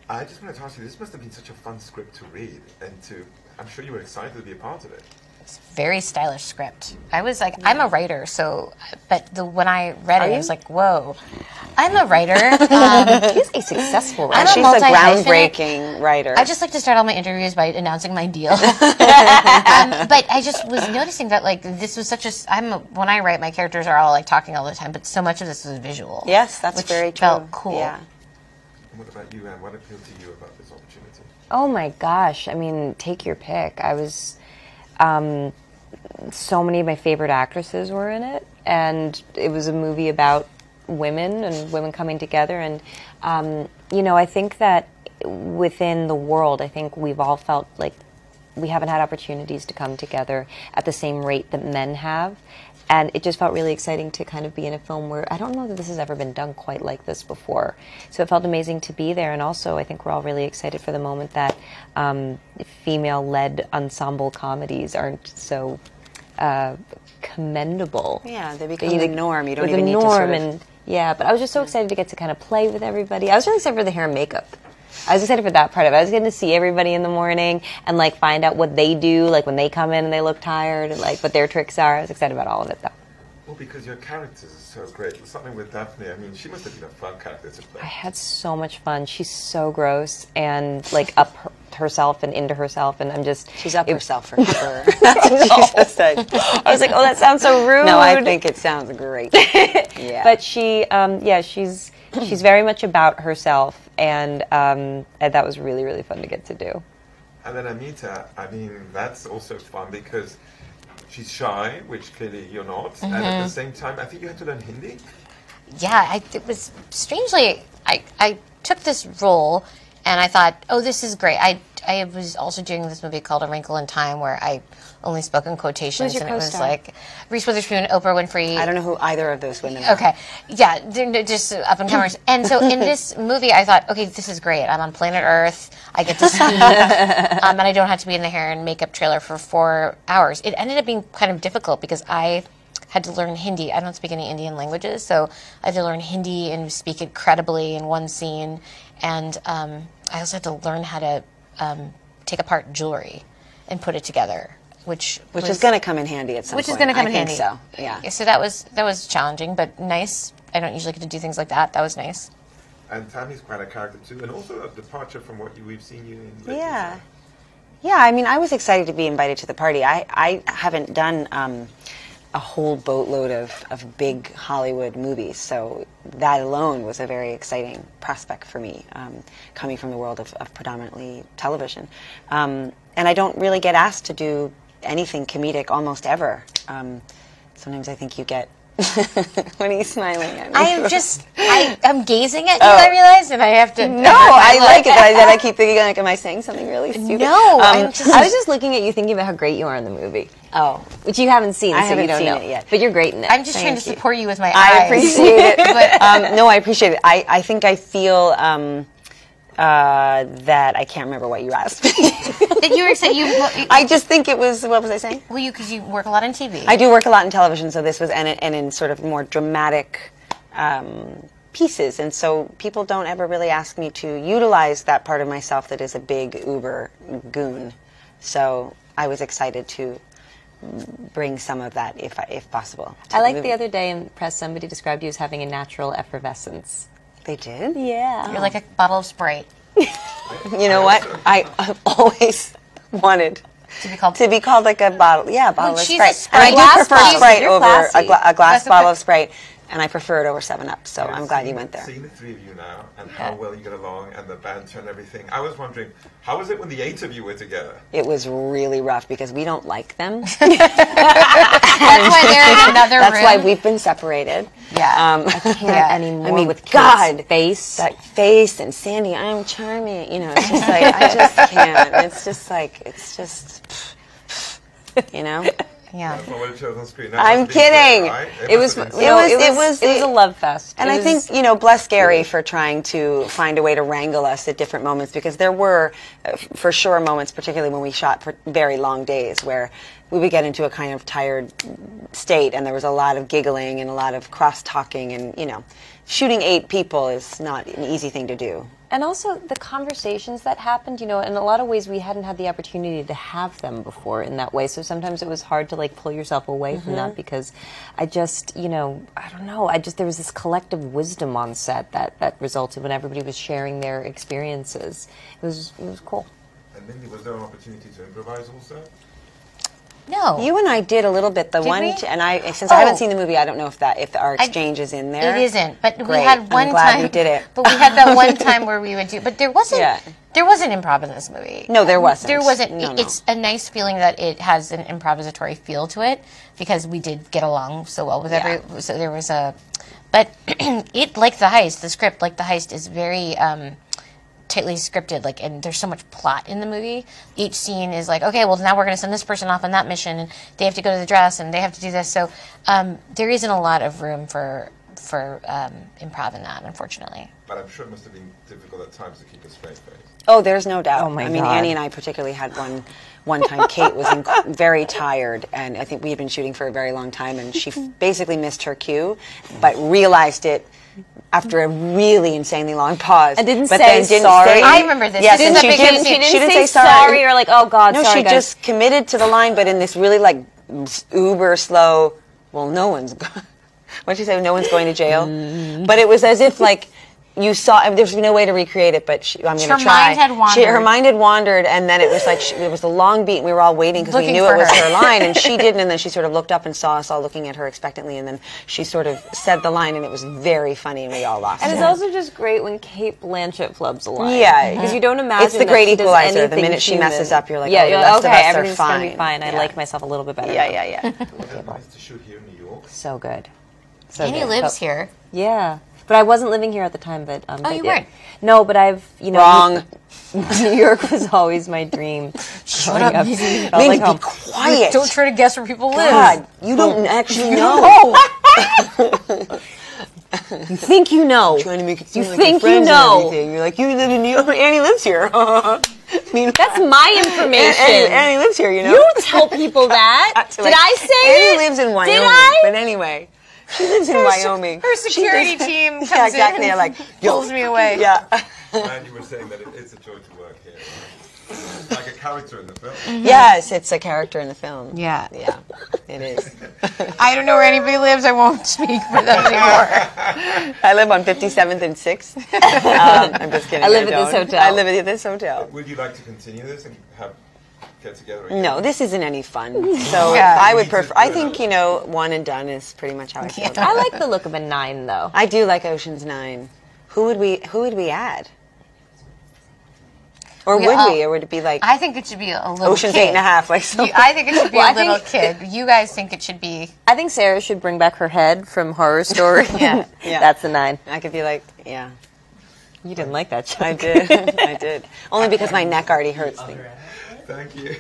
I just wanted to ask you, this must have been such a fun script to read, and I'm sure you were excited to be a part of it. Very stylish script. I was like, I'm a writer, so, but when I read it, I was like, whoa, I'm a writer. She's a successful writer. She's a groundbreaking writer. I just like to start all my interviews by announcing my deal. But I just was noticing that, like, this was such when I write, my characters are all, like, talking all the time, but so much of this was visual. Yes, that's very true. Felt cool. Yeah. And what about you, Anne? What appealed to you about this opportunity? Oh, my gosh. I mean, take your pick. I was... so many of my favorite actresses were in it, and it was a movie about women and women coming together. And you know, I think that within the world, I think we've all felt like we haven't had opportunities to come together at the same rate that men have. And it just felt really exciting to kind of be in a film where I don't know that this has ever been done quite like this before. So it felt amazing to be there. And also, I think we're all really excited for the moment that female-led ensemble comedies aren't so commendable. Yeah, they become the norm. You don't even need to sort of... Yeah, but I was just so excited to get to kind of play with everybody. I was really excited for the hair and makeup. I was excited for that part of it. I was getting to see everybody in the morning and, like, find out what they do, like, when they come in and they look tired, and, like, what their tricks are. I was excited about all of it, though. Well, because your characters are so great. Something with Daphne, I mean, she must have been a fun character to play. I had so much fun. She's so gross and, like, up herself and into herself, and I'm just... She's up herself, for sure. That's what she just said. I was like, oh, that sounds so rude. No, I think it sounds great. Yeah. But she, yeah, she's very much about herself, and that was really, really fun to get to do. And then Amita, I mean, that's also fun because she's shy, which clearly you're not, and at the same time, I think you had to learn Hindi. Yeah, it was strangely, I took this role and I thought, oh, this is great. I was also doing this movie called A Wrinkle in Time where I only spoke in quotations, and it was like Reese Witherspoon, Oprah Winfrey. I don't know who either of those women are. Okay, yeah, they're just up and comers. And so in this movie, I thought, okay, this is great. I'm on planet Earth. I get to speak, and I don't have to be in the hair and makeup trailer for 4 hours. It ended up being kind of difficult because I had to learn Hindi. I don't speak any Indian languages, so I had to learn Hindi and speak it credibly in one scene. And I also had to learn how to take apart jewelry and put it together, which is going to come in handy at some point. Which is going to come in handy. So, yeah. So that was challenging, but nice. I don't usually get to do things like that. That was nice. And Tammy's quite a character too, and also a departure from what we've seen you in. Yeah. Yeah, I mean, I was excited to be invited to the party. I haven't done a whole boatload of big Hollywood movies, so that alone was a very exciting prospect for me, coming from the world of predominantly television. And I don't really get asked to do anything comedic almost ever. Sometimes I think you get... What are you smiling at me? I'm gazing at you, I realize, and I have to... No, I like it, but I keep thinking, like, am I saying something really stupid? No, I was just looking at you thinking about how great you are in the movie. Oh. Which you haven't seen, so you don't know. It yet. But you're great in it. I'm just trying to support you with my eyes. I appreciate it. But, no, I appreciate it. I think I feel... that I can't remember what you asked me. That you were saying I just think it was, what was I saying? Well, because you work a lot on TV. I do work a lot in television, so this was, and in sort of more dramatic pieces, and so people don't ever really ask me to utilize that part of myself that is a big uber goon. So I was excited to bring some of that, if possible. I like the other day in press somebody described you as having a natural effervescence. They did? Yeah. You're like a bottle of Sprite. You know what? I've always wanted to be called like a bottle. Yeah, a bottle of Sprite. And I do prefer Sprite You're over classy. a glass bottle of Sprite, and I prefer it over 7-Up. So I'm glad you went there. Seeing the three of you now and how well you get along and the banter and everything, I was wondering, how was it when the 8 of you were together? It was really rough because we don't like them. That's why they're in another room. That's why we've been separated. Yeah. I can't anymore. I mean, with God, face. That face, and Sandy, I'm charming. You know, it's just like, I just can't. It's just like, it's just, you know? Yeah. That's not what it shows on screen. I'm kidding. Right? It was a love fest. And I think, you know, bless Gary for trying to find a way to wrangle us at different moments, because there were, for sure, moments, particularly when we shot for very long days, where we would get into a kind of tired state, and there was a lot of giggling and a lot of cross-talking, and, you know, shooting 8 people is not an easy thing to do. And also the conversations that happened, you know, in a lot of ways we hadn't had the opportunity to have them before in that way. So sometimes it was hard to like pull yourself away from that, because I just, you know, I don't know, there was this collective wisdom on set that resulted when everybody was sharing their experiences. It was cool. And Mindy, was there an opportunity to improvise also? No. You and I did a little bit. Did we? Since I haven't seen the movie, I don't know if our exchange is in there. It isn't, but we Great. had one I'm glad time. we did it. But we had that one time where we would do. But there wasn't. Yeah. There wasn't improv in this movie. No, there wasn't. There wasn't. No. It's a nice feeling that it has an improvisatory feel to it, because we did get along so well with every. So there was a, but it, like the heist, the script, like the heist, is very tightly scripted, like, and there's so much plot in the movie. Each scene is like, okay, well, now we're going to send this person off on that mission, and they have to go to the dress, and they have to do this. So there isn't a lot of room for improv in that, unfortunately. But I'm sure it must have been difficult at times to keep a straight face. Oh, there's no doubt. Oh, my I mean, God. Annie and I particularly had one time. Kate was very tired, and I think we had been shooting for a very long time, and she basically missed her cue, but realized it after a really insanely long pause. And didn't but say then didn't sorry. Say, I remember this. Yes, This and is a she big didn't, scene. she didn't say say sorry. or like, oh God, no, sorry, she guys. just committed to the line, but in this really like uber slow, well, no one's what'd she say? No one's going to jail. But it was as if like you saw. I mean, there's no way to recreate it, but I'm going to try. Her mind had wandered. Her mind had wandered, and then it was like it was a long beat, and we were all waiting because we Looking knew for it was her. her line, and she didn't. And then she sort of looked up and saw us all looking at her expectantly, and then she sort of said the line, and it was very funny, and we all laughed. And it's also just great when Kate Blanchett flubs a line. Yeah, because you don't imagine it's the great that she does equalizer. The anything minute she human. messes up, you're like, yeah, oh, the you're rest like, okay, of us are everything's fine. gonna be fine. I Yeah. like myself a little bit better. Yeah. Was it nice to shoot here in New York? So good. So Annie good. lives Oh, here. Yeah, but I wasn't living here at the time. But Oh, you weren't? No, but I've Wrong. New York was always my dream. Shut up, growing Mindy. Felt like Mindy, home. be quiet. Don't try to guess where people live. God, you don't actually know. You think you know? Trying to make it You seem like think your you friends know? and everything. You're like, you live in New York. Annie lives here. I mean, That's my information. Annie lives here, you know. You don't tell people that. Did I say Annie it? lives in Wyoming. Did I? But anyway, she lives in Wyoming. Her security team comes Yeah, exactly. in They're like, pulls me away. Yeah. And you were saying that it's a joy to work here. It's like a character in the film. Yes, it's a character in the film. Yeah. Yeah, it is. I don't know where anybody lives. I won't speak for them anymore. I live on 57th and 6th. I'm just kidding. I live at this don't. hotel. I live at this hotel. Would you like to continue this and get together again? No, this isn't any fun. So Yeah. I would prefer. I think one and done is pretty much how I feel. Yeah. I like the look of a 9, though. I do like Ocean's 9. Who would we add? Or We would all- we? Or would it be like I think it should be a little Ocean's kid. 8.5? Like so. I think it should be Well, a I think- little kid. You guys think it should be... I think Sarah should bring back her head from Horror Story. Yeah. Yeah. That's a 9. I could be like, yeah, You didn't like that joke. I did. I did. Only because my neck already hurts. Thank you.